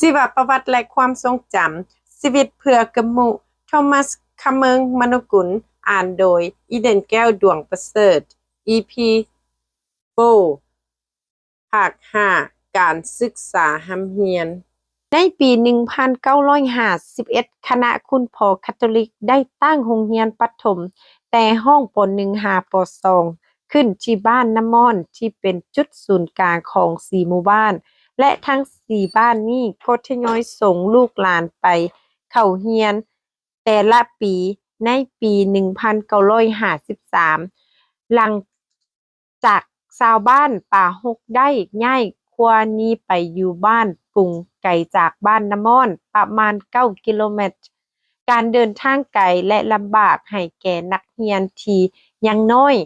ชีวประวัติและความทรงจำชีวิตเพื่อกระมุโทมัสคำเมิงมนุกุลอ่านโดยอีเดนแก้วดวงประเสริฐ EP โบภาค5การศึกษาหำเฮียนในปี1951คณะคุณพ่อคาทอลิกได้ตั้งโรงเรียนประถมแต่ห้องป .1 หาป .2 ขึ้นที่บ้านน้ำม่อนที่เป็นจุดศูนย์กลางของ4หมู่บ้านและทั้ง4บ้านนี้ก็ทยอยส่งลูกหลานไปเข้าเรียนแต่ละปีในปี1953หลังจากชาวบ้านป่าฮกได้ย้ายครัวนี้ไปอยู่บ้านปุงไกลจากบ้านน้ำม่อนประมาณ9กิโลเมตรการเดินทางไกลและลำบากให้แก่นักเรียนที่ยังน้อย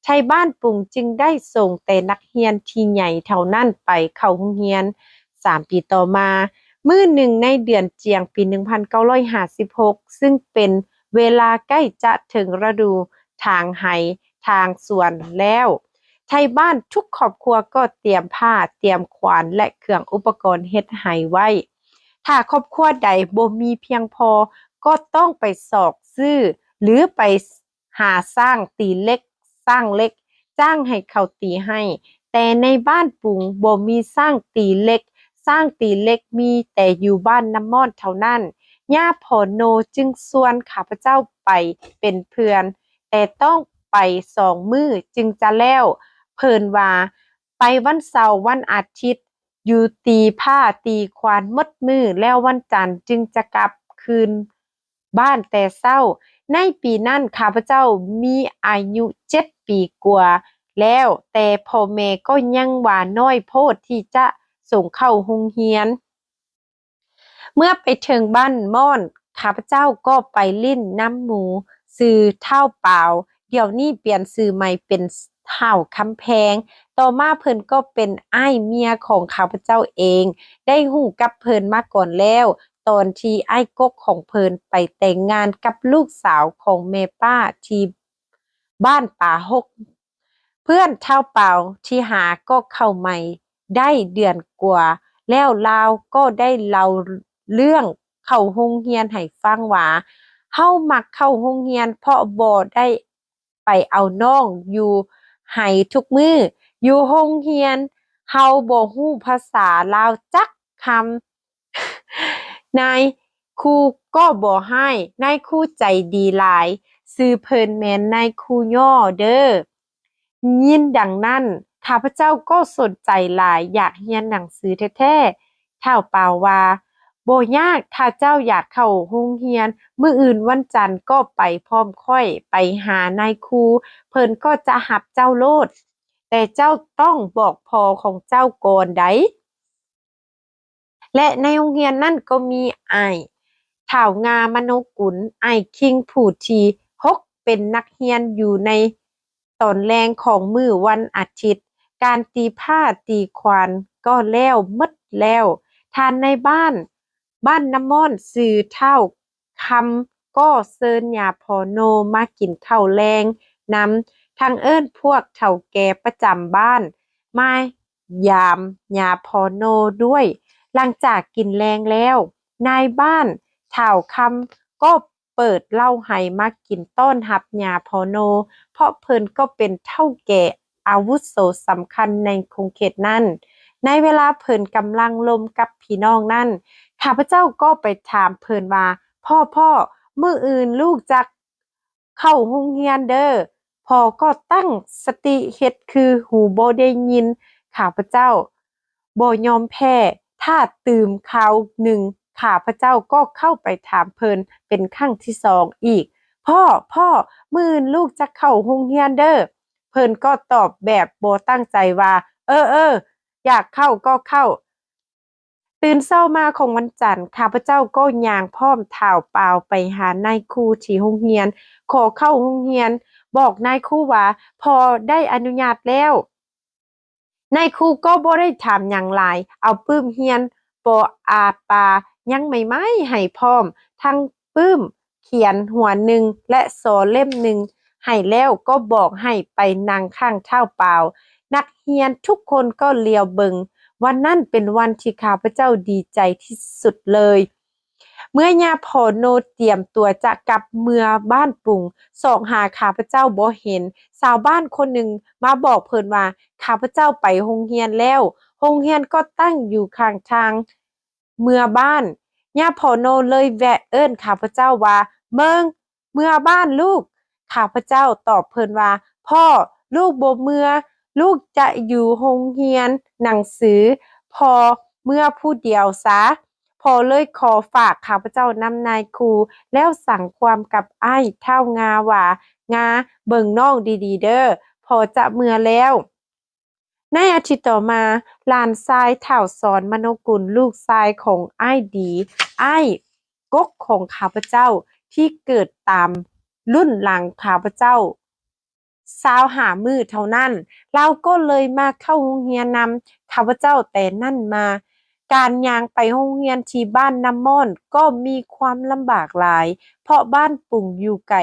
ไทยบ้านปุงจึงได้ส่งแต่นักเรียนที่ใหญ่เท่านั้นไปเข้าโรงเรียน3ปีต่อมามื้อหนึ่งในเดือนเจียงปี1956ซึ่งเป็นเวลาใกล้จะถึงฤดูทางไห้ทางสวนแล้วไทยบ้านทุกครอบครัวก็เตรียมผ้าเตรียมขวานและเครื่องอุปกรณ์เฮ็ดไห้ไว้ถ้าครอบครัวใดบ่มีเพียงพอก็ต้องไปสอกซื้อหรือไปหาสร้างตีเล็กสร้างเล็กจ้างให้เขาตีให้แต่ในบ้านปุงบ่มีสร้างตีเล็กสร้างตีเล็กมีแต่อยู่บ้านน้ำม่อนเท่านั้นย่าพ่อโนจึงชวนข้าพเจ้าไปเป็นเพื่อนแต่ต้องไป2 มื้อจึงจะแล้วเพิ่นว่าไปวันเสาร์วันอาทิตย์อยู่ตีผ้าตีควานหมดมื้อแล้ววันจันทร์จึงจะกลับคืนบ้านแต่เช้าในปีนั้นข้าพเจ้ามีอายุ7 ปีกว่าแล้วแต่พ่อแม่ก็ยังว่าน้อยโพดที่จะส่งเข้าโรงเรียนเมื่อไปถึงบ้านม่อนข้าพเจ้าก็ไปลิ้นน้ำหมูซื้อเท่าเปล่าเดี๋ยวนี้เปลี่ยนชื่อใหม่เป็นเท่าคำแพงต่อมาเพิ่นก็เป็นอ้ายเมียของข้าพเจ้าเองได้ฮู้กับเพิ่นมาก่อนแล้วตอนที่อ้ายกกของเพิ่นไปแต่งงานกับลูกสาวของแม่ป้าที่บ้านป่าฮกเพื่อนเท่าเปล่าที่หาก็เข้าใหม่ได้เดือนกว่าแล้วลาวก็ได้เล่าเรื่องเข้าโรงเรียนให้ฟังว่าเฮามักเข้าโรงเรียนเพราะบ่ได้ไปเอาน้องอยู่ไห้ทุกมื้ออยู่โรงเรียนเฮาบ่ฮู้ภาษาลาวจักคำนายครูก็บ่ให้นายครูใจดีหลายชื่อเพิ่นแม่นนายครูย่อเด้อยินดังนั้นข้าพเจ้าก็สนใจหลายอยากเรียนหนังสือแท้ๆเท่าเปล่าว่าบ่ยากถ้าเจ้าอยากเข้าโรงเรียนมื้ออื่นวันจันทร์ก็ไปพร้อมค่อยไปหานายครูเพิ่นก็จะรับเจ้าโลดแต่เจ้าต้องบอกพ่อของเจ้าก่อนไดและในโรงเรียนนั่นก็มีอ้ายท้าวงามโนกุลอ้ายคิงผู้ที่6เป็นนักเรียนอยู่ในตอนแลงของมื้อวันอาทิตย์การตีผ้าตีควานก็แล้วหมดแล้วท่านในบ้านน้ำม่อนชื่อเฒ่าคำก็เชิญย่าพ่อโนมากินข้าวแลงนำทั้งเอิ้นพวกเฒ่าแก่ประจำบ้านมายามย่าพ่อโนด้วยหลังจากกินแลงแล้วนายบ้านเฒ่าคำก็เปิดเหล้าให้มากินต้อนรับย่าพ่อโนเพราะเพิ่นก็เป็นเฒ่าแก่อาวุโสสำคัญในคงเขตนั้นในเวลาเพิ่นกำลังลมกับพี่น้องนั้นข้าพเจ้าก็ไปถามเพิ่นว่าพ่อมื้ออื่นลูกจักเข้าโรงเรียนเด้อพ่อก็ตั้งสติเฮ็ดคือหูบ่ได้ยินข้าพเจ้าบ่ยอมแพ้ถ้าตื่มคราวหนึ่งข้าพเจ้าก็เข้าไปถามเพิ่นเป็นครั้งที่2อีกพ่อมื้ออื่นลูกจักเข้าโรงเรียนเด้อเพิ่นก็ตอบแบบบ่ตั้งใจว่าเอออยากเข้าก็เข้าตื่นเช้ามาของวันจันทร์ข้าพเจ้าก็ย่างพร้อมเท้าเปล่าไปหานายครูที่โรงเรียนขอเข้าโรงเรียนบอกนายครูว่าพอได้อนุญาตแล้วนายครูก็บ่ได้ถามหยังหลายเอาปึ้มเรียนปออาปายังใหม่ๆให้พร้อมทั้งปึ้มเขียนหัวหนึ่งและสอเล่มหนึ่งให้แล้วก็บอกให้ไปนั่งข้างเท้าเปล่านักเรียนทุกคนก็เหลียวเบิง วันนั้นเป็นวันที่ข้าพเจ้าดีใจที่สุดเลยเมื่อย่าพ่อโนเตรียมตัวจะกลับเมืองบ้านปุงส่องหาข้าพเจ้าบ่เห็นชาวบ้านคนหนึ่งมาบอกเพิ่นว่าข้าพเจ้าไปโรงเรียนแล้วโรงเรียนก็ตั้งอยู่ข้างทางเมืองบ้านย่าพ่อโนเลยแวะเอิ้นข้าพเจ้าว่าเมืองเมืองบ้านลูกข้าพเจ้าตอบเพิ่นว่าพ่อลูกบ่เมือลูกจะอยู่โรงเรียนหนังสือพอเมื่อผู้เดียวซะพอเลยขอฝากข้าพเจ้านำนายครูแล้วสั่งความกับอ้ายเท่างาว่างาเบิ่งน้องดีๆเด้อพอจะเมื่อแล้วในอาทิตย์ต่อมาหลานชายเฒ่าสอนมโนกุลลูกชายของอ้ายดีอ้ายกกของข้าพเจ้าที่เกิดตามรุ่นหลังข้าพเจ้า25มื้อเท่านั้นเราก็เลยมาเข้าโรงเรียนนำข้าพเจ้าแต่นั่นมาการย่างไปโรงเรียนที่บ้านน้ำม่อนก็มีความลำบากหลายเพราะบ้านปุ่งอยู่ไกล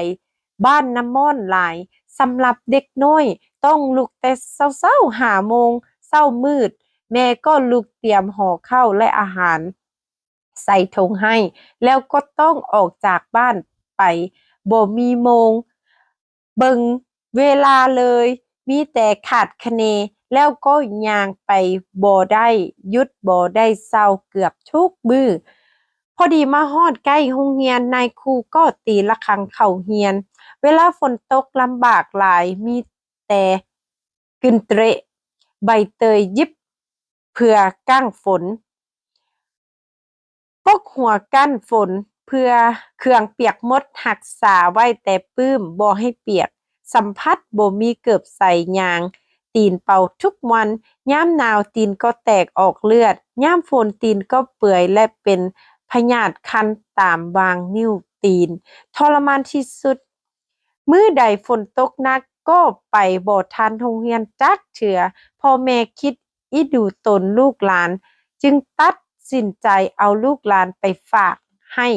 บ้านน้ำม่อนหลายสำหรับเด็กน้อยต้องลุกแต่เช้าๆ5โมงเช้ามืดแม่ก็ลุกเตรียมห่อข้าวและอาหารใส่ถุงให้แล้วก็ต้องออกจากบ้านไปบ่มีโมงเบิ่งเวลาเลยมีแต่ขาดคะเนแล้วก็ย่างไปบ่ได้หยุดบ่ได้เศร้าเกือบทุกมื้อพอดีมาฮอดใกล้โรงเรียนนายครูก็ตีระฆังเข้าเรียนเวลาฝนตกลำบากหลายมีแต่กึนเตระใบเตยยิบเพื่อกั้งฝนปกหัวกั้นฝนเพื่อเครื่องเปียกหมดหักษาไว้แต่ปื้มบ่ให้เปียกสัมผัสบ่มีเกือบใส่ยางตีนเป่าทุกวันย่ามหนาวตีนก็แตกออกเลือดย่ามฝนตีนก็เปื่อยและเป็นพยาธิคันตามบางนิ้วตีนทรมานที่สุดมื้อใดฝนตกหนักก็ไปบ่ทันโรงเรียนจักเทื่อพ่อแม่คิดอิดูตนลูกหลานจึงตัดสินใจเอาลูกหลานไปฝากให้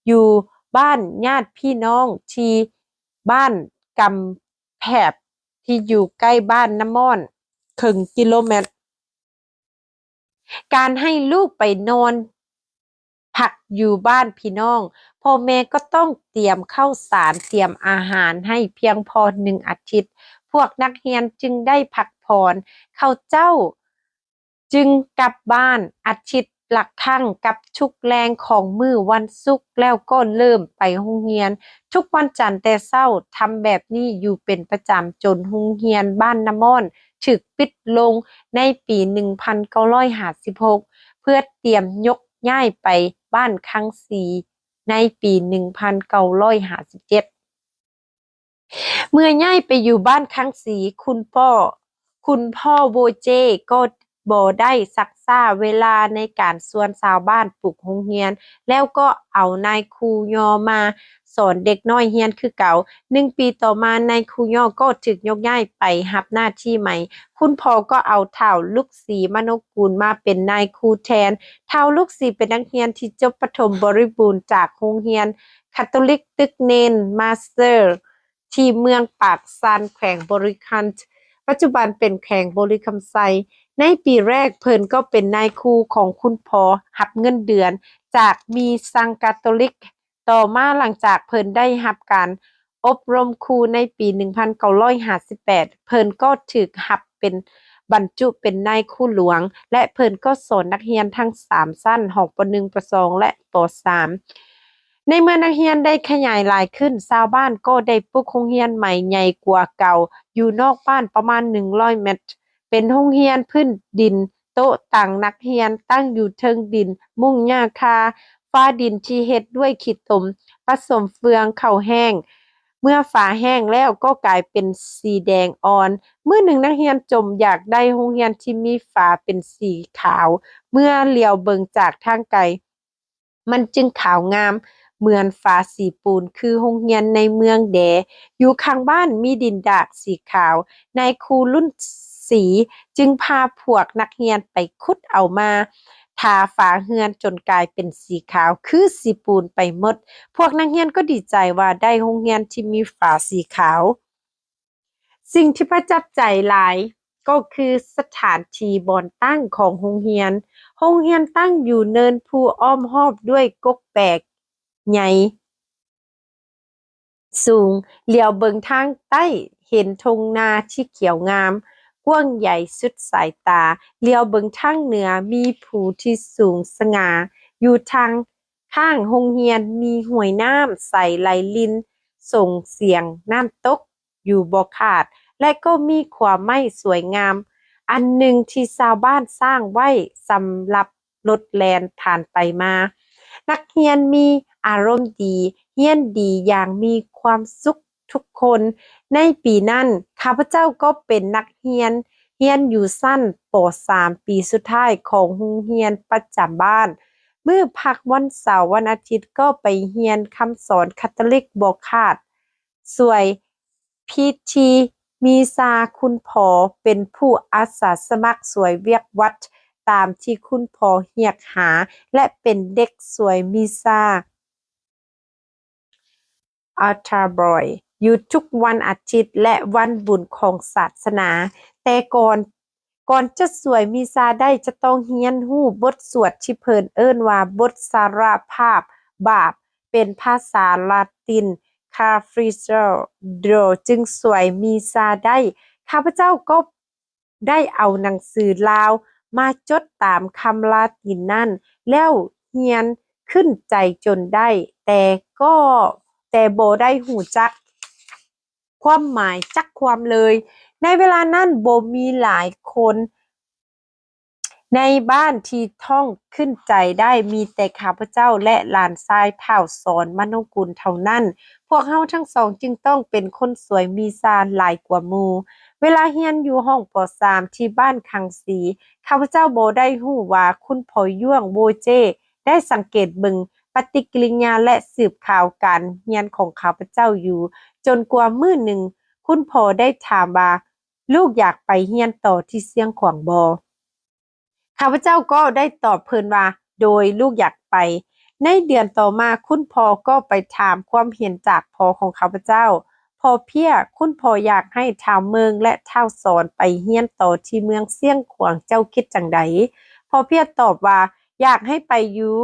อยู่บ้านญาติพี่น้องที่บ้านกำแพบที่อยู่ใกล้บ้านน้ำม่อนครึ่งกิโลเมตรการให้ลูกไปนอนพักอยู่บ้านพี่น้องพ่อแม่ก็ต้องเตรียมข้าวสารเตรียมอาหารให้เพียงพอ1 อาทิตย์พวกนักเรียนจึงได้พักผ่อนเขาเจ้าจึงกลับบ้านอาทิตย์ละครั้งกับทุกแรงของมื้อวันศุกร์แล้วก็เริ่มไปโรงเรียนทุกวันจันทร์แต่เช้าทำแบบนี้อยู่เป็นประจำจนโรงเรียนบ้านน้ำม่อนถูกปิดลงในปี1956เพื่อเตรียมยกย้ายไปบ้านคังสีในปี1957เมื่อย้ายไปอยู่บ้านคังสีคุณพ่อโบเจก็บ่ได้ซักษาเวลาในการสวนชาวบ้านปลูกโรงเรียนแล้วก็เอานายครูยอมาสอนเด็กน้อยเรียนคือเก่า1 ปีต่อมานายครูยอก็ถูกยกย้ายไปรับหน้าที่ใหม่คุณพ่อก็เอาท้าวลูกศรีมโนกูลมาเป็นนายครูแทนท้าวลูกศรีเป็นนักเรียนที่จบประถมบริบูรณ์จากโรงเรียนคาทอลิกตึกเนนมาสเตอร์ที่เมืองปากซานแขวงบริคันปัจจุบันเป็นแขวงบริคำไซในปีแรกเพิ่นก็เป็นนายครูของคุณพ่อรับเงินเดือนจากมีซังคาทอลิกต่อมาหลังจากเพิ่นได้รับการอบรมครูในปี1958เพิ่นก็ถูกรับเป็นบรรจุเป็นนายครูหลวงและเพิ่นก็สอนนักเรียนทั้ง3ชั้นของป .1 ป .2 และป .3 ในเมื่อนักเรียนได้ขยายหลายขึ้นชาวบ้านก็ได้ปลูกโรงเรียนใหม่ใหญ่กว่าเก่าอยู่นอกบ้านประมาณ100 เมตรเป็นโรงเรียนพื้นดินโต๊ะตั้งนักเรียนตั้งอยู่เทิงดินมุงหญ้าคาฟ้าดินที่เฮ็ดด้วยขี้ตมผสมเฟืองข้าวแห้งเมื่อฝาแห้งแล้วก็กลายเป็นสีแดงอ่อนมื้อหนึ่งนักเรียนจมอยากได้โรงเรียนที่มีฝาเป็นสีขาวเมื่อเหลียวเบิ่งจากทางไกลมันจึงขาวงามเหมือนฝาสีปูนคือโรงเรียนในเมืองแดอยู่ข้างบ้านมีดินดากสีขาวนายครูรุ่นสีจึงพาพวกนักเรียนไปขุดเอามาทาฝาเรือนจนกลายเป็นสีขาวคือสีปูนไปหมดพวกนักเรียนก็ดีใจว่าได้โรงเรียนที่มีฝาสีขาวสิ่งที่ประทับใจหลาย ก็คือสถานที่บ่อนตั้งของโรงเรียนตั้งอยู่เนินภูอ้อมรอบด้วยกกแปลกใหญ่สูงเหลียวเบิงทางใต้เห็นทงนาที่เขียวงามกว้างใหญ่สุดสายตาเหลียวเบิงทางเหนือมีภูที่สูงสง่าอยู่ทางข้างโรงเรียนมีห้วยน้ำใสไหลลินส่งเสียงน้ำตกอยู่บ่ขาดและก็มีขวาไม้สวยงามอันหนึ่งที่ชาวบ้านสร้างไว้สำหรับรถแล่นผ่านไปมานักเรียนมีอารมณ์ดีเรียนดีอย่างมีความสุขทุกคนในปีนั้นข้าพเจ้าก็เป็นนักเรียนอยู่ชั้นป. 3 ปีสุดท้ายของโรงเรียนประจำบ้านมื้อพักวันเสาร์วันอาทิตย์ก็ไปเรียนคำสอนคาทอลิกบ่ขาดสวยพิธีมีซาคุณพ่อเป็นผู้อาสาสมัครสวยเวียกวัดตามที่คุณพ่อเรียกหาและเป็นเด็กสวยมีซาอัลตราบอยอยู่ทุกวันอาทิตย์และวันบุญของศาสนาแต่ก่อนจะสวยมีซาได้จะต้องเรียนรู้บทสวดที่เพิ่นเอิ้นว่าบทสารภาพบาปเป็นภาษาลาติน Cathedral จึงสวยมีซาได้ข้าพเจ้าก็ได้เอาหนังสือลาวมาจดตามคำลาตินนั่นแล้วเรียนขึ้นใจจนได้แต่บ่ได้รู้จักความหมายจักความเลยในเวลานั้นบ่มีหลายคนในบ้านที่ท่องขึ้นใจได้มีแต่ข้าพเจ้าและหลานชายเฒ่าสอนมโนกุลเท่านั้นพวกเฮาทั้งสองจึงต้องเป็นคนสวยมีซาหลายกว่าหมู่เวลาเรียนอยู่ห้องป. 3ที่บ้านคังสีข้าพเจ้าบ่ได้รู้ว่าคุณพ่อย่วงโบเจได้สังเกตเบิ่งปฏิกิริยาและสืบข่าวการเรียนของข้าพเจ้าอยู่จนกว่ามื้อหนึ่งคุณพ่อได้ถามว่าลูกอยากไปเรียนต่อที่เสียงขวางบ่ข้าพเจ้าก็ได้ตอบเพิ่นว่าโดยลูกอยากไปในเดือนต่อมาคุณพ่อก็ไปถามความเห็นจากพ่อของข้าพเจ้าพ่อเพียคุณพ่ออยากให้ท้าวเมืองและท้าวสอนไปเรียนต่อที่เมืองเสียงขวางเจ้าคิดจั่งใดพ่อเพียตอบว่าอยากให้ไปอยู่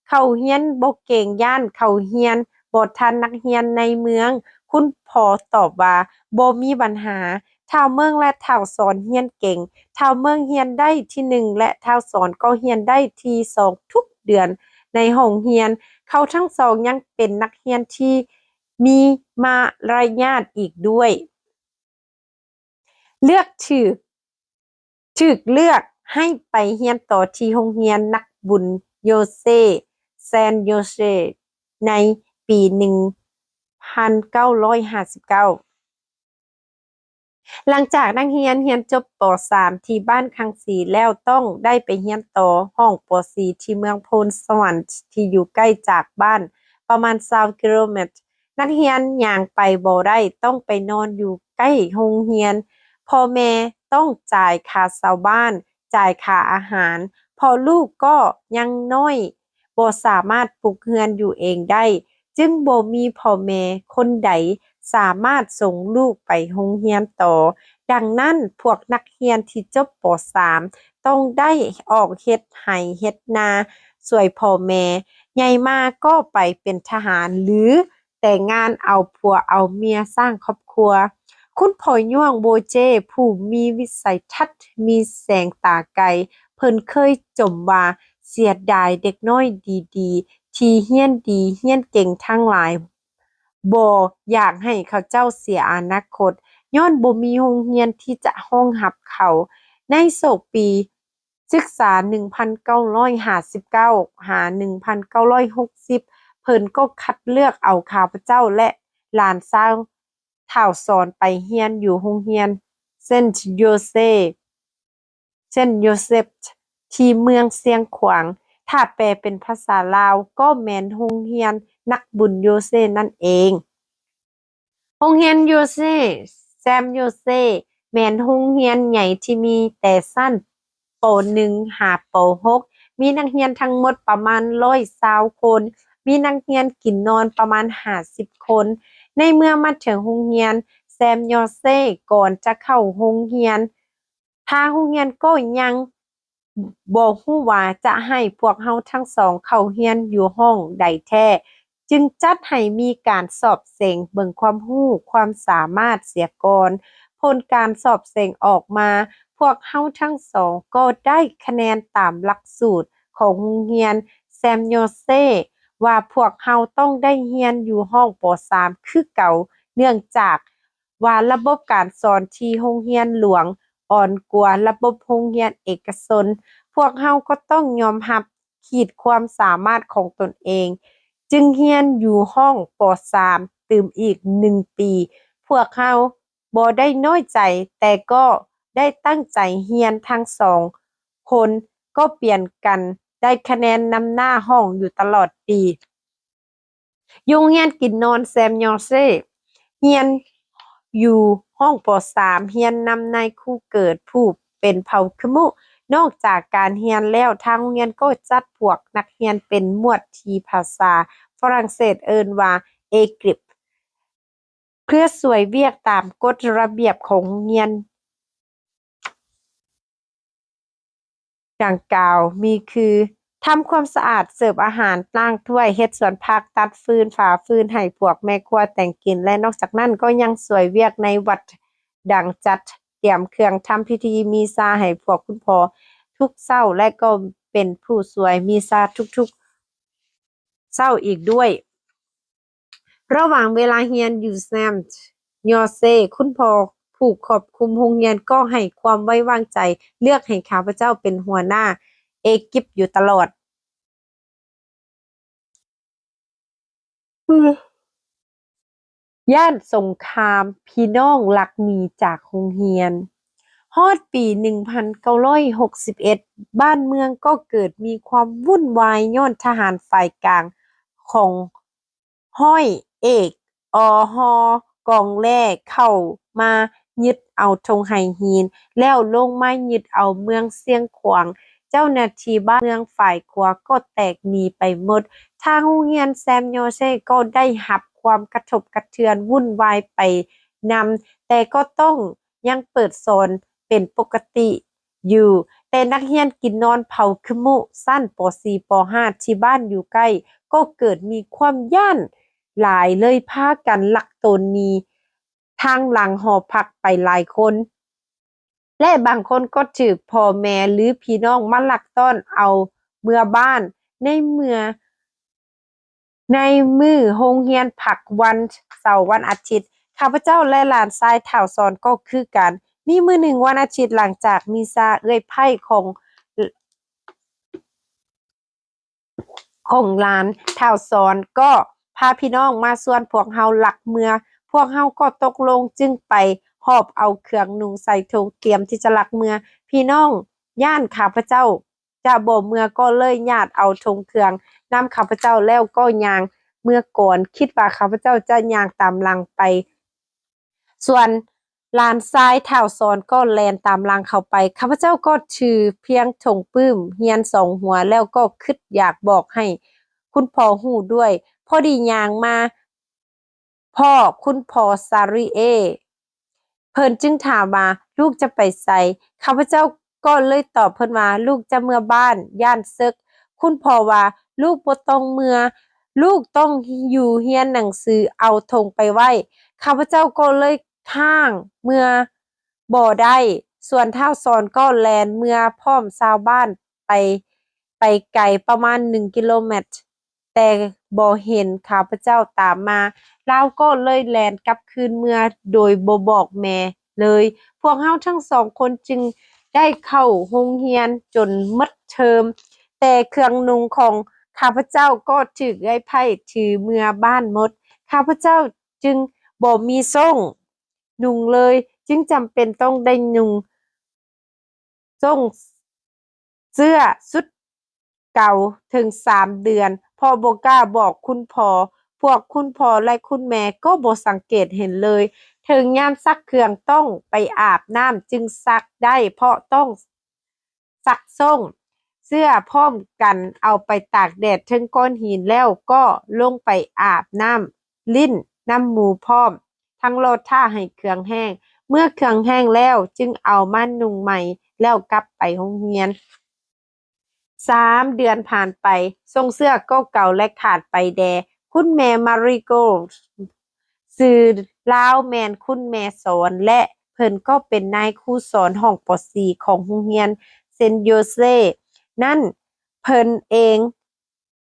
เข้าเรียนบ่เก่งย้านเข้าเรียนบ่ทันนักเรียนในเมืองคุณพ่อตอบว่าบ่มีปัญหาท้าวเมืองและท้าวสอนเรียนเก่งท้าวเมืองเรียนได้ที่ 1และท้าวสอนก็เรียนได้ที่2ทุกเดือนในโรงเรียนเขาทั้งสองยังเป็นนักเรียนที่มีมารยาทอีกด้วยเลือกถูกเลือกให้ไปเรียนต่อที่โรงเรียนนักบุญโยเซแซนโยเซในปี 1959หลังจากนักเรียนจบป. 3ที่บ้านคังสีแล้วต้องได้ไปเรียนต่อห้องป. 4ที่เมืองโพนสวรรค์ที่อยู่ใกล้จากบ้านประมาณ20กิโลเมตรนักเรียนย่างไปบ่ได้ต้องไปนอนอยู่ใกล้โรงเรียนพ่อแม่ต้องจ่ายค่าเช่าบ้านจ่ายค่าอาหารพอลูกก็ยังน้อยบ่สามารถปลูกเรือนอยู่เองได้จึงบ่มีพ่อแม่คนใดสามารถส่งลูกไปโรงเรียนต่อดังนั้นพวกนักเรียนที่จบป. 3ต้องได้ออกเฮ็ดไร่เฮ็ดนาช่วยพ่อแม่ใหญ่มาก็ไปเป็นทหารหรือแต่งงานเอาผัวเอาเมียสร้างครอบครัวคุณพ่อย่วงโบเจผู้มีวิสัยทัศน์มีแสงตาไกลเพิ่นเคยจมว่าเสียดายเด็กน้อยดีๆที่เรียนดีเรียนเก่งทั้งหลายบ่อยากให้เขาเจ้าเสียอนาคตย้อนบ่มีโรงเรียนที่จะรองรับเขาในโศกปีศึกษา1959หา1960เพิ่นก็คัดเลือกเอาข้าพเจ้าและหลานสาวท่าวสอนไปเรียนอยู่โรงเรียนเซนต์โยเซฟที่เมืองเสียงขวางถ้าแปลเป็นภาษาลาวก็แม่นโรงเรียนนักบุญโยเซนั่นเองโรงเรียนโยเซแซมโยเซแม่นโรงเรียนใหญ่ที่มีแต่ชั้นป. 1หาป. 6มีนักเรียนทั้งหมดประมาณ120คนมีนักเรียนกินนอนประมาณ50คนในเมื่อมาถึงโรงเรียนแซมโยเซก่อนจะเข้าโรงเรียน ทางโรงเรียนก็ยังบ่ฮู้ว่าจะให้พวกเฮาทั้งสองเข้าเรียนอยู่ห้องใดแท้ จึงจัดให้มีการสอบเส็งเบิ่งความรู้ความสามารถเสียก่อน ผลการสอบเส็งออกมา พวกเฮาทั้งสองก็ได้คะแนนตามหลักสูตรของโรงเรียนแซมโยเซว่าพวกเฮาต้องได้เรียนอยู่ห้องป .3 คือเก่าเนื่องจากว่าระบบการสอนที่โรงเรียนหลวงอ่อนกว่าระบบโรงเรียนเอกชนพวกเฮาก็ต้องยอมรับขีดความสามารถของตนเอง จึงเรียนอยู่ห้องป .3 ตื่มอีก1 ปี พวกเฮาบ่ได้น้อยใจแต่ก็ได้ตั้งใจเรียนทั้งสองคนก็เปลี่ยนกันได้คะแนนนำหน้าห้องอยู่ตลอดปีอยู่โรงเรียนกินนอนแซมยอเซเรียนอยู่ห้องป .3 เรียนนำนายครูเกิดผู้เป็นเผ่าขมุนอกจากการเรียนแล้วทางโรงเรียนก็จัดพวกนักเรียนเป็นหมวดที่ภาษาฝรั่งเศสเอิ้นว่า Équipe เพื่อช่วยเวียกตามกฎระเบียบของโรงเรียนดังกล่าวมีคือทำความสะอาดเสิร์ฟอาหารล้างถ้วยเฮ็ดสวนผักตัดฟืนฝาฟืนให้พวกแม่ครัวแต่งกินและนอกจากนั้นก็ยังช่วยเวียกในวัดดังจัดเตรียมเครื่องทำพิธีมีซาให้พวกคุณพ่อทุกเช้าและก็เป็นผู้ช่วยมีซาทุกๆเช้าอีกด้วยระหว่างเวลาเรียนอยู่แซมยอเซคุณพ่อผู้ควบคุมโรงเรียนก็ให้ความไว้วางใจเลือกให้ข้าพเจ้าเป็นหัวหน้าเอกิปอยู่ตลอดย่านสงครามพี่น้องลักหนีจากโรงเรียนฮอดปี 1961 บ้านเมืองก็เกิดมีความวุ่นวายย้อนทหารฝ่ายกลางของร้อยเอกอฮกองแล่เข้ามายึดเอาธงไห่ฮีนแล้วลงมายึดเอาเมืองเสียงขวางเจ้าหน้าที่บ้านเมืองฝ่ายขวาก็แตกหนีไปหมดทางโรงเรียนแซมโยเซก็ได้รับความกระทบกระเทือนวุ่นวายไปนำแต่ก็ต้องยังเปิดสอนเป็นปกติอยู่แต่นักเรียนกินนอนเผาขมุสั้นป .4 ป .5 ที่บ้านอยู่ใกล้ก็เกิดมีความย้านหลายเลยพากันลักตนหนีทางหลังหอพักไปหลายคนและบางคนก็ถูกพ่อแม่หรือพี่น้องมาลักต้อนเอาเมื่อบ้านในเมื่อในมื้อโรงเรียนพักวันเสาร์วันอาทิตย์ข้าพเจ้าและหลานชายเฒ่าสอนก็คือกันมีมื้อหนึ่งวันอาทิตย์หลังจากมีซาเอื้อยไผ่ของหลานเฒ่าสอนก็พาพี่น้องมาส่วนพวกเฮาลักเมือพวกเฮาก็ตกลงจึงไปหอบเอาเครื่องนุ่งใส่ถุงเตรียมที่จะลักเมือพี่น้องย่านข้าพเจ้าจะบ่เมือก็เลยญาติเอาถุงเครื่องนำข้าพเจ้าแล้วก็ย่างเมื่อก่อนคิดว่าข้าพเจ้าจะย่างตามหลังไปส่วนหลานชายเฒ่าสอนก็แล่นตามหลังเข้าไปข้าพเจ้าก็ถือเพียงถุงปื้มเฮียน2หัวแล้วก็คิดอยากบอกให้คุณพ่อฮู้ด้วยพอดีย่างมาพ่อคุณพ่อซาริเอเพิ่นจึงถามว่าลูกจะไปไสข้าพเจ้าก็เลยตอบเพิ่นว่าลูกจะเมื่อบ้านย้านศึกคุณพ่อว่าลูกบ่ต้องเมื่อลูกต้องอยู่เรียนหนังสือเอาธงไปไว้ข้าพเจ้าก็เลยค้างเมื่อบ่ได้ส่วนท้าวสอนก็แล่นเมื่อพร้อมชาวบ้านไปไปไกลประมาณ1กิโลเมตรแต่บ่เห็นข้าพเจ้าตามมาลาวก็เลยแล่นกลับคืนเมื่อโดยบ่บอกแม่เลยพวกเฮาทั้งสองคนจึงได้เข้าโรงเรียนจนหมดเทอมแต่เครื่องนุ่งของข้าพเจ้าก็ถูกเอื้อยไผ่ถือเมื่อบ้านหมดข้าพเจ้าจึงบ่มีส่งนุ่งเลยจึงจำเป็นต้องได้นุ่งส่งเสื้อชุดเก่าถึง3 เดือนพ่อบ่กล้าบอกคุณพ่อพวกคุณพ่อและคุณแม่ก็บ่สังเกตเห็นเลยถึงยามซักเครื่องต้องไปอาบน้ำจึงซักได้เพราะต้องซักส่งเสื้อพร้อมกันเอาไปตากแดดถึงก้อนหินแล้วก็ลงไปอาบน้ำลิ้นน้ำหมูพร้อมทั้งโลดท่าให้เครื่องแห้ง เมื่อเครื่องแห้งแล้วจึงเอามานุ่งใหม่แล้วกลับไปโรงเรียน3 เดือนผ่านไปทรงเสื้อก็เก่าและขาดไปแดคุณแม่มาริโกสื่อลาวแมนคุณแม่สอนและเพิ่นก็เป็นนายครูสอนห้องป .4 ของโรงเรียนเซนต์โยเซนั่นเพิ่นเอง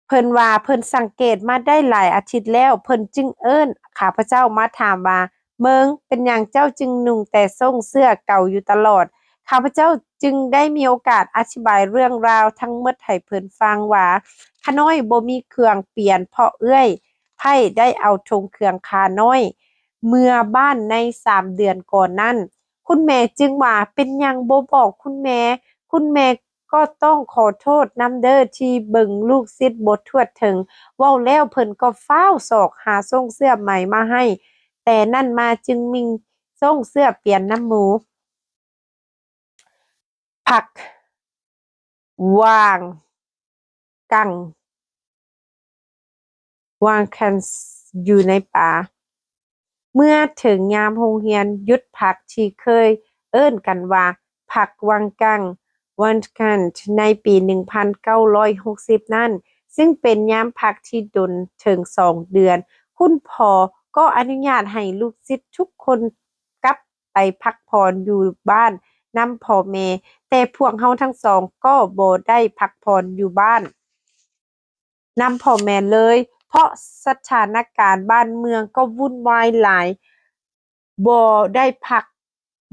เพิ่นว่าเพิ่นสังเกตมาได้หลายอาทิตย์แล้วเพิ่นจึงเอิ้นข้าพเจ้ามาถามว่าเมืองเป็นหยังเจ้าจึงนุ่งแต่ทรงเสื้อเก่าอยู่ตลอดข้าพเจ้าจึงได้มีโอกาสอธิบายเรื่องราวทั้งหมดให้เพิ่นฟังว่าขาน้อยบ่มีเครื่องเปลี่ยนเพราะเอื้อยไผได้เอาธงเครื่องขาน้อยเมื่อบ้านใน3 เดือนก่อนนั้นคุณแม่จึงว่าเป็นหยังบ่บอกคุณแม่คุณแม่ก็ต้องขอโทษนำเด้อที่เบิ่งลูกศิษย์บ่ทั่วถึงเว้าแล้วเพิ่นก็ฟ้าวศอกหาทรงเสื้อใหม่มาให้แต่นั่นมาจึงมิงทรงเสื้อเปลี่ยนน้ำหมูผักว่างกังวางคันอยู่ในป่าเมื่อถึงยามโรงเรียนหยุดพักที่เคยเอิ้นกันว่าพักวังกังวันกันในปี 1960 นั่นซึ่งเป็นยามพักที่ดนถึง2 เดือนคุณพ่อก็อนุญาตให้ลูกศิษย์ทุกคนกลับไปพักผ่อนอยู่บ้านนำพ่อแม่แต่พวกเราทั้งสองก็บ่ได้พักผ่อนอยู่บ้านนำพ่อแม่เลยเพราะสถานการณ์บ้านเมืองก็วุ่นวายหลายบ่ได้พัก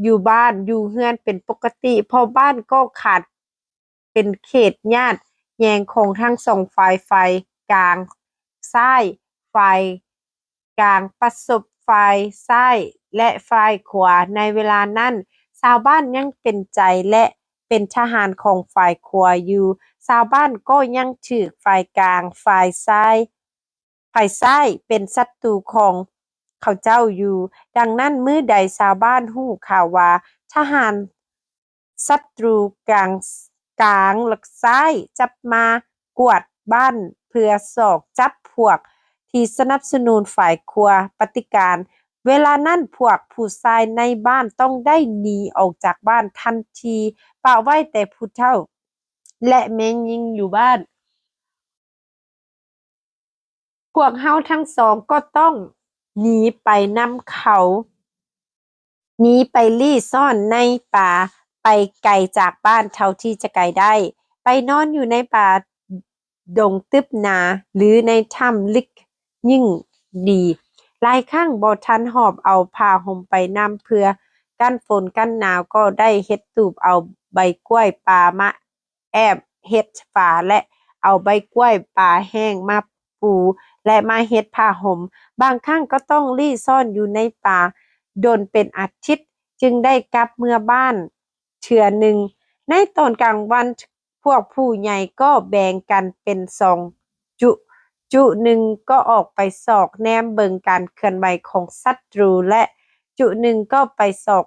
อยู่บ้านอยู่เรือนเป็นปกติเพราะบ้านก็ขาดเป็นเขตญาติแยงของทั้งสองฝ่ายกลางซ้ายฝ่ายกลางประสบฝ่ายซ้ายและฝ่ายขวาในเวลานั้นชาวบ้านยังเป็นใจและเป็นทหารของฝ่ายขวาอยู่ชาวบ้านก็ยังถูกฝ่ายกลางฝ่ายซ้ายเป็นศัตรูของเขาเจ้าอยู่ดังนั้นมื้อใดชาวบ้านรู้ข่าวว่าทหารศัตรูกลางและซ้ายจับมากวดบ้านเพื่อสอกจับพวกที่สนับสนุนฝ่ายครัวปฏิการเวลานั้นพวกผู้ชายในบ้านต้องได้หนีออกจากบ้านทันทีปล่าไว้แต่ผู้เฒ่าและแม่หญิงอยู่บ้านพวกเฮาทั้งสองก็ต้องหนีไปนำเขาหนีไปลี้ซ่อนในป่าไปไกลจากบ้านเท่าที่จะไกลได้ไปนอนอยู่ในป่าดงตึบหนาหรือในถ้ำลึกยิ่งดีหลายครั้งบ่ทันหอบเอาผ้าห่มไปนำเพื่อกันฝนกันหนาวก็ได้เฮ็ดตูบเอาใบกล้วยป่ามาแอบเฮ็ดฝาและเอาใบกล้วยป่าแห้งมาปูและมาเฮ็ดผ้าห่มบางครั้งก็ต้องลี้ซ่อนอยู่ในป่าโดนเป็นอาทิตย์จึงได้กลับเมื่อบ้านเทื่อหนึ่งในตอนกลางวันพวกผู้ใหญ่ก็แบ่งกันเป็นจุหนึ่งก็ออกไปสอกแนมเบิงการเคลื่อนไหวของศัตรูและจุหนึ่งก็ไปสอก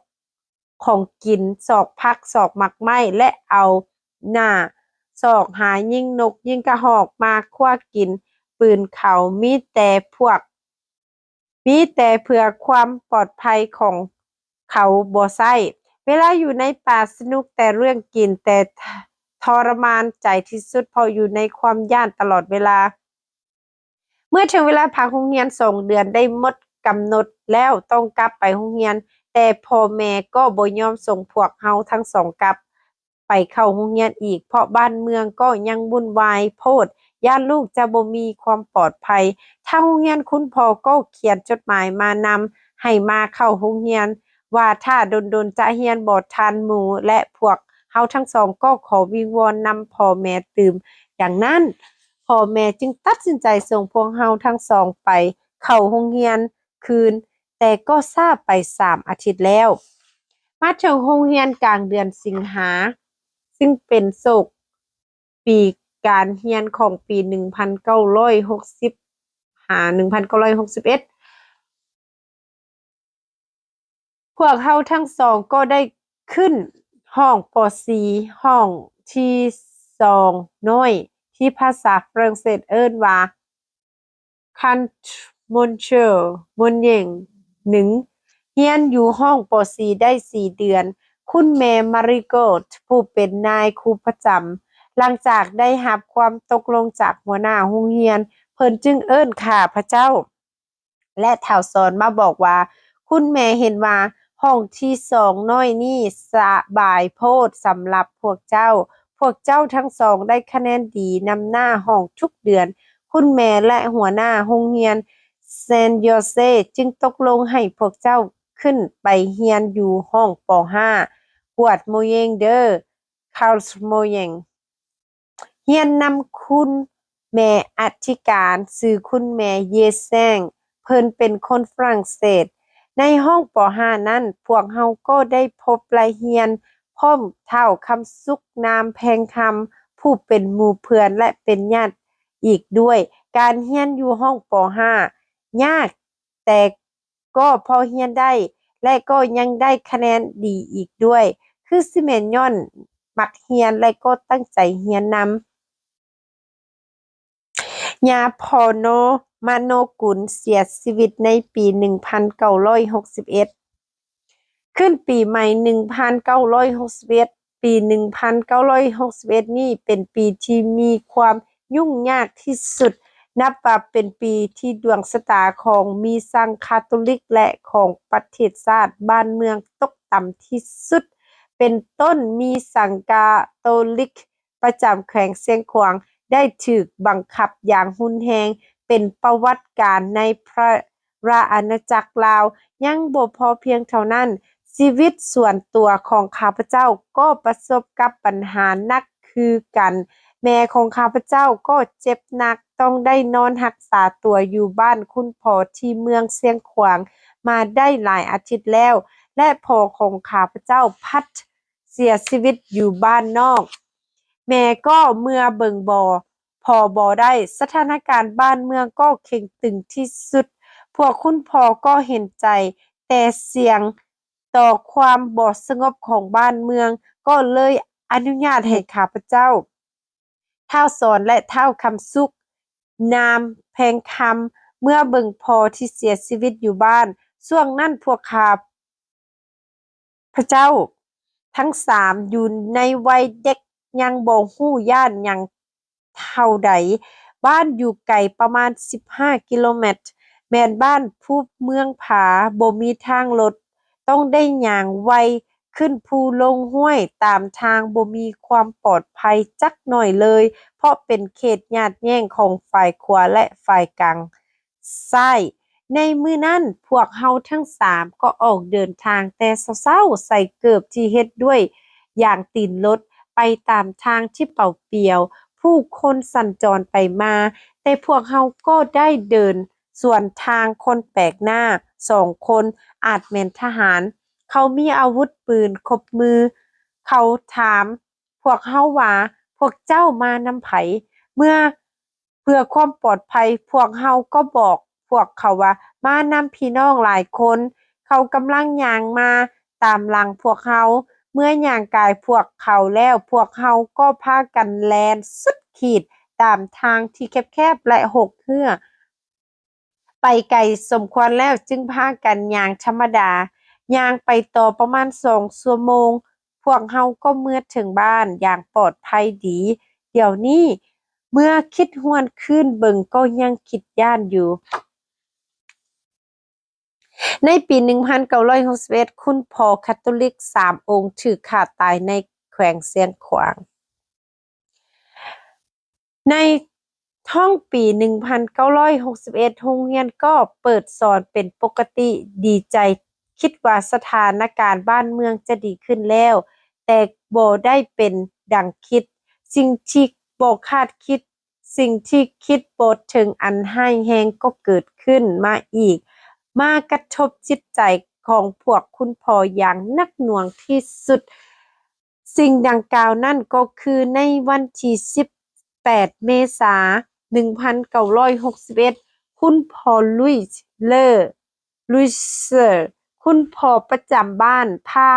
ของกินสอกผักสอกหมักไหม้และเอาหน้าสอกหายิงนกยิงกระหอกมาคั่วกินปืนเขามีแต่เพื่อความปลอดภัยของเขาบ่ใช้เวลาอยู่ในป่าสนุกแต่เรื่องกินแต่ทรมานใจที่สุดเพราะอยู่ในความย้านตลอดเวลาเมื่อถึงเวลาพักโรงเรียน2 เดือนได้หมดกำหนดแล้วต้องกลับไปโรงเรียนแต่พ่อแม่ก็บ่ยอมส่งพวกเราทั้งสองกลับไปเข้าโรงเรียนอีกเพราะบ้านเมืองก็ยังวุ่นวายโพดย้านลูกจะบ่มีความปลอดภัยทางโรงเรียนคุณพ่อก็เขียนจดหมายมานำให้มาเข้าโรงเรียนว่าถ้าดนๆจะเรียนบ่ทันหมู่และพวกเฮาทั้งสองก็ขอวิงวอนนำพ่อแม่ตืมดังนั้นพ่อแม่จึงตัดสินใจส่งพวกเฮาทั้งสองไปเข้าโรงเรียนคืนแต่ก็ซาไป3 อาทิตย์แล้วมาถึงโรงเรียนกลางเดือนสิงหาซึ่งเป็นโศกปีการเรียนของปี 1960-1961 พวกเขาทั้งสองก็ได้ขึ้นห้องป .4 ห้องที่2น้อยที่ภาษาฝรั่งเศสเอิ้นว่า Cantonment Moyenne 1 เรียนอยู่ห้องป .4 ได้4 เดือน คุณแม่มาริโกผู้เป็นนายครูประจำหลังจากได้รับความตกลงจากหัวหน้าโรงเรียน เพิ่นจึงเอิ้นข้าพเจ้า และเฒ่าสอนมาบอกว่า คุณแม่เห็นว่าห้องที่2น้อยนี้สบายโพดสำหรับพวกเจ้า พวกเจ้าทั้งสองได้คะแนนดีนำหน้าห้องทุกเดือน คุณแม่และหัวหน้าโรงเรียนเซนต์โยเซจึงตกลงให้พวกเจ้าขึ้นไปเรียนอยู่ห้องป .5 กวดโมเยงเด้อ คาร์ลส์โมเยง เรียนนำคุณแม่อธิการชื่อคุณแม่เยแซง เพิ่นเป็นคนฝรั่งเศส ในห้องป .5 นั้น พวกเราก็ได้พบและเรียนพร้อมเท่าคำสุขนามแพงคำผู้เป็นหมู่เพื่อนและเป็นญาติอีกด้วย การเรียนอยู่ห้องป .5 ยากแต่ก็พอเรียนได้ และก็ยังได้คะแนนดีอีกด้วย คือสิแม่นย้อนมักเรียนและก็ตั้งใจเรียนนำ ญาพอโนมโนกุลเสียชีวิตในปี 1961 ขึ้นปีใหม่ 1961 ปี 1961 นี้เป็นปีที่มีความยุ่งยากที่สุด นับว่าเป็นปีที่ดวงชะตาของมีสังคาทอลิกและของประเทศชาติบ้านเมืองตกต่ำที่สุด เป็นต้นมีสังคาทอลิกประจำแขวงเชียงขวางได้ถูกบังคับอย่างรุนแรงเป็นประวัติการณ์ในพระราอาณาจักรลาว ยังบ่พอเพียงเท่านั้น ชีวิตส่วนตัวของข้าพเจ้าก็ประสบกับปัญหาหนักคือกัน แม่ของข้าพเจ้าก็เจ็บหนักต้องได้นอนรักษาตัวอยู่บ้านคุณพ่อที่เมืองเชียงขวางมาได้หลายอาทิตย์แล้ว และพ่อของข้าพเจ้าพัดเสียชีวิตอยู่บ้านนอก แม่ก็เมื่อเบิ่งพอบ่ได้ สถานการณ์บ้านเมืองก็เข่งตึงที่สุด พวกคุณพ่อก็เห็นใจ แต่เสี่ยงต่อความบ่สงบของบ้านเมือง ก็เลยอนุญาตให้ข้าพเจ้า ท้าวสอนและท้าวคำสุข นามแพงคำ เมื่อเบิ่งพ่อที่เสียชีวิตอยู่บ้าน ช่วงนั้นพวกข้าพเจ้า ทั้งสามอยู่ในวัยเด็กยังบ่รู้ย้านหยังเท่าใด บ้านอยู่ไกลประมาณ15 กิโลเมตร แม่นบ้านภูเมืองผาบ่มีทางรถ ต้องได้ย่างไวขึ้นภูลงห้วยตามทางบ่มีความปลอดภัยจักหน่อยเลย เพราะเป็นเขตญาติแย่งของฝ่ายขวาและฝ่ายกลางซ้าย ในมื้อนั้นพวกเราทั้งสามก็ออกเดินทางแต่เช้าๆใส่เกิบที่เฮ็ดด้วยยางตีนรถไปตามทางที่เปล่าเปลี่ยว ผู้คนสัญจรไปมา แต่พวกเราก็ได้เดินสวนทางคนแปลกหน้า2 คนอาจแม่นทหาร เขามีอาวุธปืนครบมือ เขาถามพวกเราว่าพวกเจ้ามานำไผ เพื่อความปลอดภัยพวกเราก็บอกพวกเขาว่ามานำพี่น้องหลายคน เขากำลังย่างมาตามหลังพวกเรา เมื่อย่างกายพวกเขาแล้วพวกเราก็พากันแล่นสุดขีดตามทางที่แคบๆและหกเหื้อไปไกลสมควรแล้วจึงพากันย่างธรรมดา ย่างไปต่อประมาณ2 ชั่วโมง พวกเราก็เมื่อถึงบ้านอย่างปลอดภัยดี เดี๋ยวนี้เมื่อคิดฮวนคืนเบิ่งก็ยังคิดย้านอยู่ ในปี 1961 คุณพ่อคาทอลิก3 องค์ถูกฆ่าตายในแขวงเชียงขวาง ในท้องปี 1961 โรงเรียนก็เปิดสอนเป็นปกติ ดีใจคิดว่าสถานการณ์บ้านเมืองจะดีขึ้นแล้ว แต่บ่ได้เป็นดังคิด สิ่งที่บ่คาดคิด สิ่งที่คิดบ่ถึงอันร้ายแรงก็เกิดขึ้นมาอีก มากระทบจิตใจของพวกคุณพ่ออย่างหนักหน่วงที่สุด สิ่งดังกล่าวนั้นก็คือในวันที่18 เมษายน 1961 คุณพ่อลุยส์เลอร์คุณพ่อประจำบ้านพา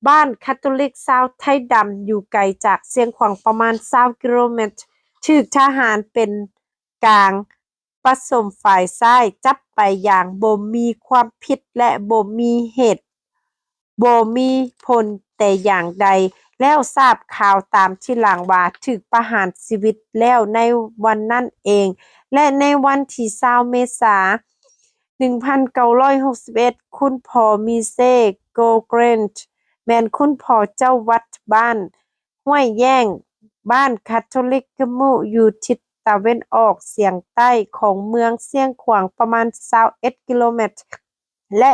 บ้านคาทอลิกชาวไทยดำอยู่ไกลจากเชียงขวางประมาณ20 กิโลเมตรถูกทหารเป็นกลาง ผสมฝ่ายซ้ายจับไปอย่างบ่มีความผิดและบ่มีเหตุบ่มีผลแต่อย่างใดแล้วทราบข่าวตามที่หลังว่าถูกประหารชีวิตแล้วในวันนั้นเองและในวันที่20เมษายน1961คุณพ่อมิเช่โกเกรนต์แม่นคุณพ่อเจ้าวัดบ้านห้วยแย้งบ้านคาทอลิกกะมุอยู่ทิศตะเว้นออกเฉียงใต้ของเมืองเสียงขวางประมาณ21กิโลเมตรและ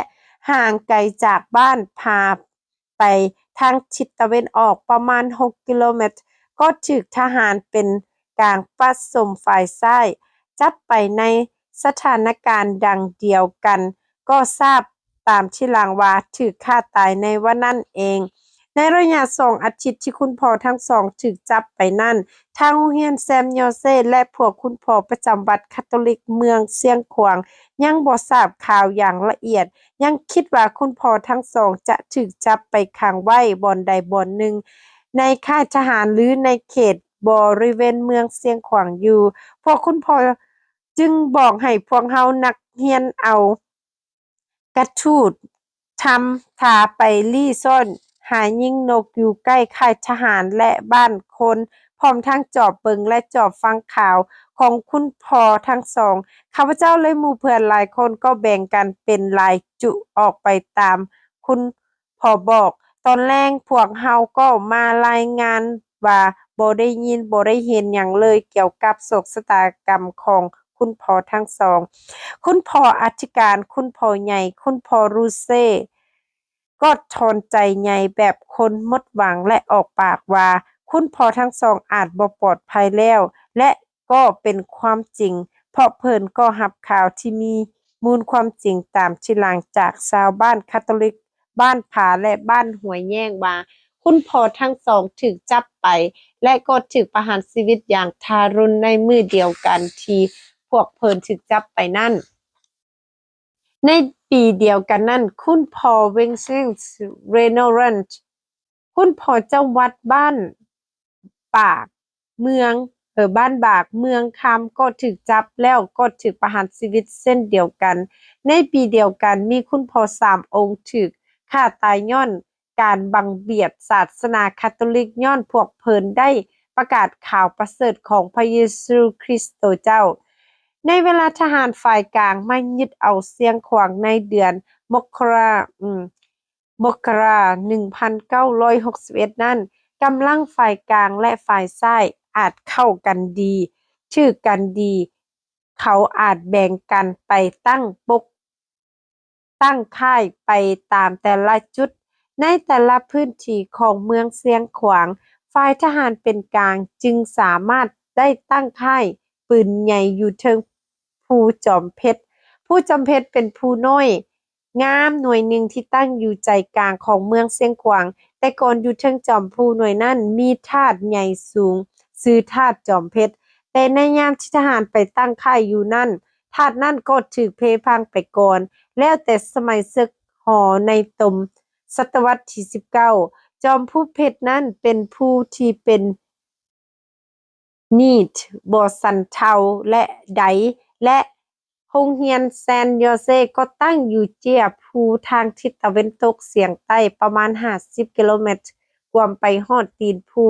ห่างไกลจากบ้านพาไปทางทิศตะเว้นออกประมาณ6กิโลเมตรก็ถูกทหารเป็นกลางผสมฝ่ายซ้ายจับไปในสถานการณ์ดังเดียวกันก็ทราบตามที่หลังว่าถูกฆ่าตายในวันนั้นเองในระยะ2อาทิตย์ที่คุณพ่อทั้งสองถูกจับไปนั่นทางโรงเรียนแซมยอเซ่และพวกคุณพ่อประจำวัดคาทอลิกเมืองเสียงขวางยังบ่ทราบข่าวอย่างละเอียดยังคิดว่าคุณพ่อทั้งสองจะถูกจับไปขังไว้บ่อนใดบ่อนหนึ่งในค่ายทหารหรือในเขตบริเวณเมืองเสียงขวางอยู่พวกคุณพ่อจึงบอกให้พวกเฮานักเรียนเอากระทูดทำท่าไปลี้ซ่อนหายิงนกอยู่ใกล้ค่ายทหารและบ้านคนพร้อมทั้งจอบเบิงและจอบฟังข่าวของคุณพ่อทั้งสองข้าพเจ้าและหมู่เพื่อนหลายคนก็แบ่งกันเป็นรายจุออกไปตามคุณพ่อบอกตอนแรกพวกเฮาก็มารายงานว่าบ่ได้ยินบ่ได้เห็นหยังเลยเกี่ยวกับโศกชะตากรรมของคุณพ่อทั้งสองคุณพ่ออธิการคุณพ่อใหญ่คุณพ่อรูเซ่ก็ถอนใจใหญ่แบบคนหมดหวังและออกปากว่าคุณพ่อทั้งสองอาจบ่ปลอดภัยแล้วและก็เป็นความจริงเพราะเพิ่นก็รับข่าวที่มีมูลความจริงตามที่หลังจากชาวบ้านคาทอลิกบ้านผาและบ้านห้วยแย้งว่าคุณพ่อทั้งสองถูกจับไปและก็ถูกประหารชีวิตอย่างทารุณในมื้อเดียวกันที่พวกเพิ่นถูกจับไปนั่นในปีเดียวกันนั้นคุณพ่อเวงเซนส์เรโนรันต์คุณพ่อเจ้าวัดบ้านปากเมืองบ้านบากเมืองคำก็ถูกจับแล้วก็ถูกประหารชีวิตเส้นเดียวกันในปีเดียวกันมีคุณพ่อ3องค์ถูกฆ่าตายย้อนการบังเบียดศาสนาคาทอลิกย้อนพวกเพิ่นได้ประกาศข่าวประเสริฐของพระเยซูคริสต์เจ้าในเวลาทหารฝ่ายกลางมายึดเอาเสียงขวางในเดือนมกรา1961นั้นกำลังฝ่ายกลางและฝ่ายซ้ายอาจเข้ากันดีถือกันดีเขาอาจแบ่งกันไปตั้งค่ายไปตามแต่ละจุดในแต่ละพื้นที่ของเมืองเสียงขวางฝ่ายทหารเป็นกลางจึงสามารถได้ตั้งค่ายปืนใหญ่อยู่เทิงภูจอมเพชรภูจอมเพชรเป็นภูน้อยงามหน่วยหนึ่งที่ตั้งอยู่ใจกลางของเมืองเสียงขวางแต่ก่อนอยู่เทิงจอมภูหน่วยนั้นมีธาตุใหญ่สูงชื่อธาตุจอมเพชรแต่ในยามที่ทหารไปตั้งค่ายอยู่นั่นธาตุนั้นก็ถูกเพพังไปก่อนแล้วแต่สมัยศึกหอในตมศตวรรษที่19จอมภูเพชรนั้นเป็นผู้ที่เป็นนีดบ่สันเทาและใดและโรงเรียนแซนโยเซก็ตั้งอยู่เจียภูทางทิศตะเวนตกเฉียงใต้ประมาณ50กิโลเมตรกวมไปฮอดตีนภู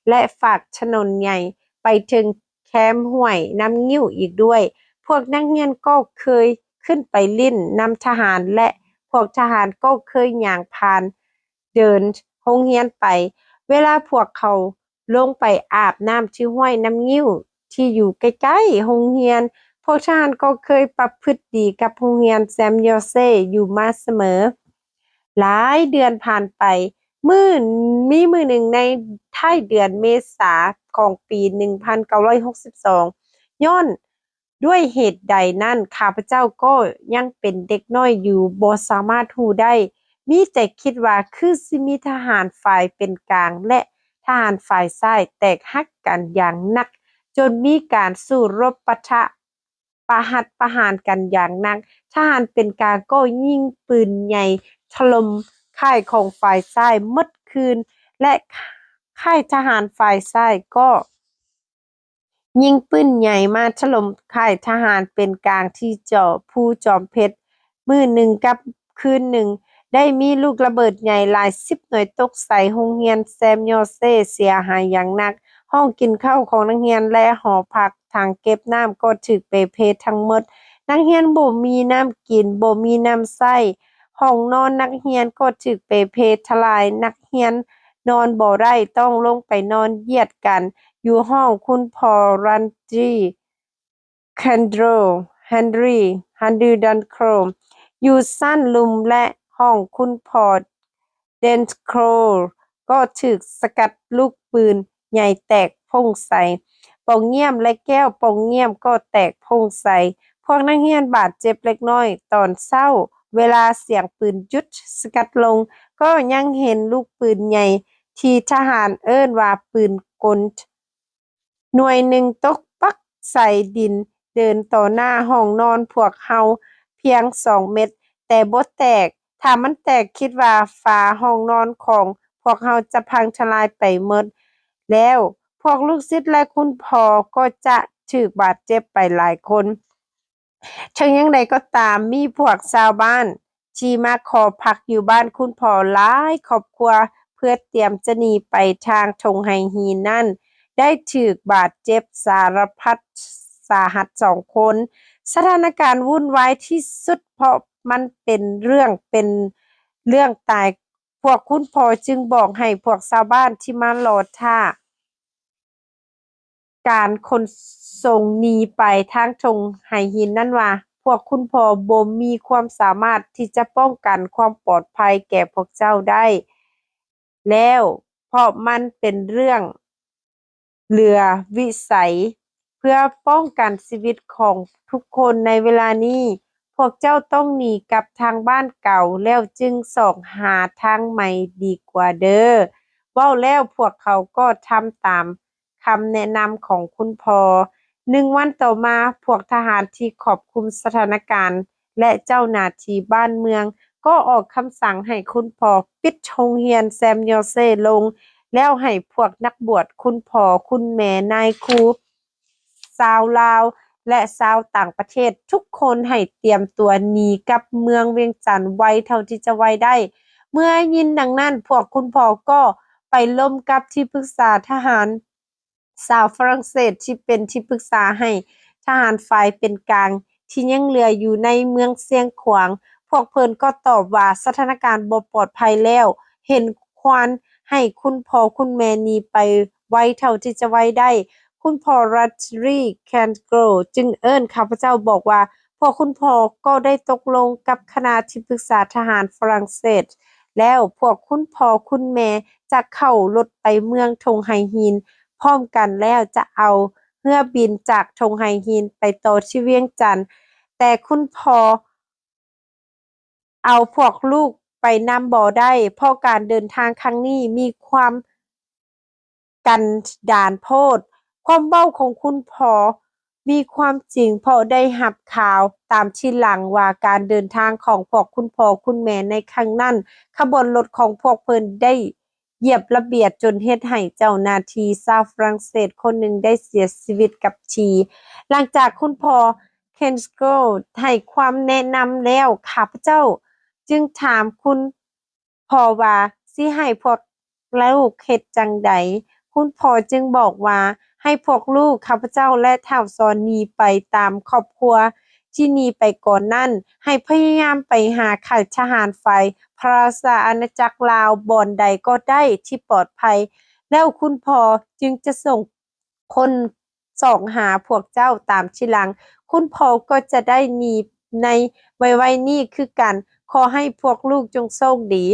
และฝากถนนใหญ่ไปถึงแคมป์ห้วยน้ำงิ้วอีกด้วยพวกนักเรียนก็เคยขึ้นไปลิ้นนำทหารและพวกทหารก็เคยย่างผ่านเดินโรงเรียนไปเวลาพวกเขาลงไปอาบน้ำที่ห้วยน้ำงิ้วที่อยู่ใกล้ๆโรงเรียนพวกทหารก็เคยประพฤติดีกับโรงเรียนแซมยอเซ่อยู่มาเสมอหลายเดือนผ่านไปมื้อหนึ่งในท้ายเดือนเมษาของปี1962ย้อนด้วยเหตุใดนั้นข้าพเจ้าก็ยังเป็นเด็กน้อยอยู่บ่สามารถรู้ได้มีแต่คิดว่าคือสิมีทหารฝ่ายเป็นกลางและทหารฝ่ายซ้ายแตกหักกันอย่างหนักจนมีการสู้รบปะทะประหารกันอย่างหนักทหารเป็นกลางก็ยิงปืนใหญ่ถล่มค่ายของฝ่ายซ้ายหมดคืนและค่ายทหารฝ่ายซ้ายก็ ยิงปืนใหญ่มาถล่มค่ายทหารเป็นกลางที่ผู้จอมเพชรมื้อหนึ่งกับคืนหนึ่งได้มีลูกระเบิดใหญ่หลาย10หน่วยตกใส่โรงเรียนแซมยอเซ่เสียหายอย่างหนักห้องกินข้าวของนักเรียนและหอพักทางเก็บน้ำก็ถูกเปเพทั้งหมดนักเรียนบ่มีน้ำกินบ่มีน้ำใช้ห้องนอนนักเรียนก็ถูกเปเพทลายนักเรียนนอนบ่ได้ต้องลงไปนอนเหยียดกันอยู่ห้องคุณพ่อรันจี เฮนรี่ ดันโครมอยู่สั้นลุมและห้องคุณพอเดนโครก็ถูกสกัดลูกปืนใหญ่แตกพ่งใส่ปองเงี่ยมและแก้วปองเงี่ยมก็แตกพ่งใส่พวกนักเรียนบาดเจ็บเล็กน้อยตอนเช้าเวลาเสียงปืนหยุดสกัดลงก็ยังเห็นลูกปืนใหญ่ที่ทหารเอิ้นว่าปืนกลหน่วยหนึ่งตกปักใส่ดินเดินต่อหน้าห้องนอนพวกเฮาเพียง2 เม็ดแต่บ่แตกถ้ามันแตกคิดว่าฝาห้องนอนของพวกเฮาจะพังทลายไปหมดแล้วพวกลูกศิษย์และคุณพ่อก็จะถูกบาดเจ็บไปหลายคนถึงอย่างใดก็ตามมีพวกชาวบ้านที่มาขอพักอยู่บ้านคุณพ่อหลายครอบครัวเพื่อเตรียมจะหนีไปทางทงไฮฮีนนั่นได้ถูกบาดเจ็บสารพัดสาหัส2 คนสถานการณ์วุ่นวายที่สุดเพราะมันเป็นเรื่องตายพวกคุณพ่อจึงบอกให้พวกชาวบ้านที่มารอท่าการขนส่งหนีไปทางทงไหหินนั่นว่าพวกคุณพ่อบ่มีความสามารถที่จะป้องกันความปลอดภัยแก่พวกเจ้าได้แล้วเพราะมันเป็นเรื่องเหลือวิสัยเพื่อป้องกันชีวิตของทุกคนในเวลานี้พวกเจ้าต้องหนีกลับทางบ้านเก่าแล้วจึงสอกหาทางใหม่ดีกว่าเด้อเว้าแล้วพวกเขาก็ทำตามคำแนะนำของคุณพ่อ1 วันต่อมาพวกทหารที่ควบคุมสถานการณ์และเจ้าหน้าที่บ้านเมืองก็ออกคำสั่งให้คุณพ่อปิดโรงเรียนแซมยอเซ่ลงแล้วให้พวกนักบวชคุณพ่อคุณแม่นายครูชาวลาวและชาวต่างประเทศทุกคนให้เตรียมตัวหนีกลับเมืองเวียงจันทน์ไวเท่าที่จะไวได้เมื่อยินดังนั้นพวกคุณพ่อก็ไปล้มกับที่ปรึกษาทหารชาวฝรั่งเศสที่เป็นที่ปรึกษาให้ทหารฝ่ายเป็นกลางที่ยังเหลืออยู่ในเมืองเสียงขวางพวกเพิ่นก็ตอบว่าสถานการณ์บ่ปลอดภัยแล้วเห็นควรให้คุณพ่อคุณแม่หนีไปไวเท่าที่จะไวได้คุณพ่อรัชรีแคนโกรจึงเอิ้นข้าพเจ้าบอกว่าพวกคุณพ่อก็ได้ตกลงกับคณะที่ปรึกษาทหารฝรั่งเศสแล้วพวกคุณพ่อคุณแม่จะเข้ารถไปเมืองทงไฮฮีนพร้อมกันแล้วจะเอาเรือบินจากทงไฮฮีนไปต่อที่เวียงจันทน์แต่คุณพ่อเอาพวกลูกไปนำบ่ได้เพราะการเดินทางครั้งนี้มีความกันดารโพดความเว้าของคุณพ่อมีความจริงเพราะได้รับข่าวตามที่หลังว่าการเดินทางของพวกคุณพ่อคุณแม่ในครั้งนั้นขบวนรถของพวกเพิ่นได้เหยียบระเบียดจนเฮ็ดให้เจ้าหน้าที่ชาวฝรั่งเศสคนหนึ่งได้เสียชีวิตกับชีหลังจากคุณพ่อเคนสโกให้ความแนะนำแล้วข้าพเจ้าจึงถามคุณพ่อว่าสิให้พวกลูกเฮ็ดจั่งใดคุณพ่อจึงบอกว่าให้พวกลูกข้าพเจ้าและท้าวสอนหนีไปตามครอบครัวที่หนีไปก่อนนั้นให้พยายามไปหาค่ายทหารฝ่ายพระราชอาณาจักรลาวบ่อนใดก็ได้ที่ปลอดภัยแล้วคุณพ่อจึงจะส่งคนส่องหาพวกเจ้าตามทีหลังคุณพ่อก็จะได้หนีในไวๆนี้คือกันขอให้พวกลูกจงโชคดี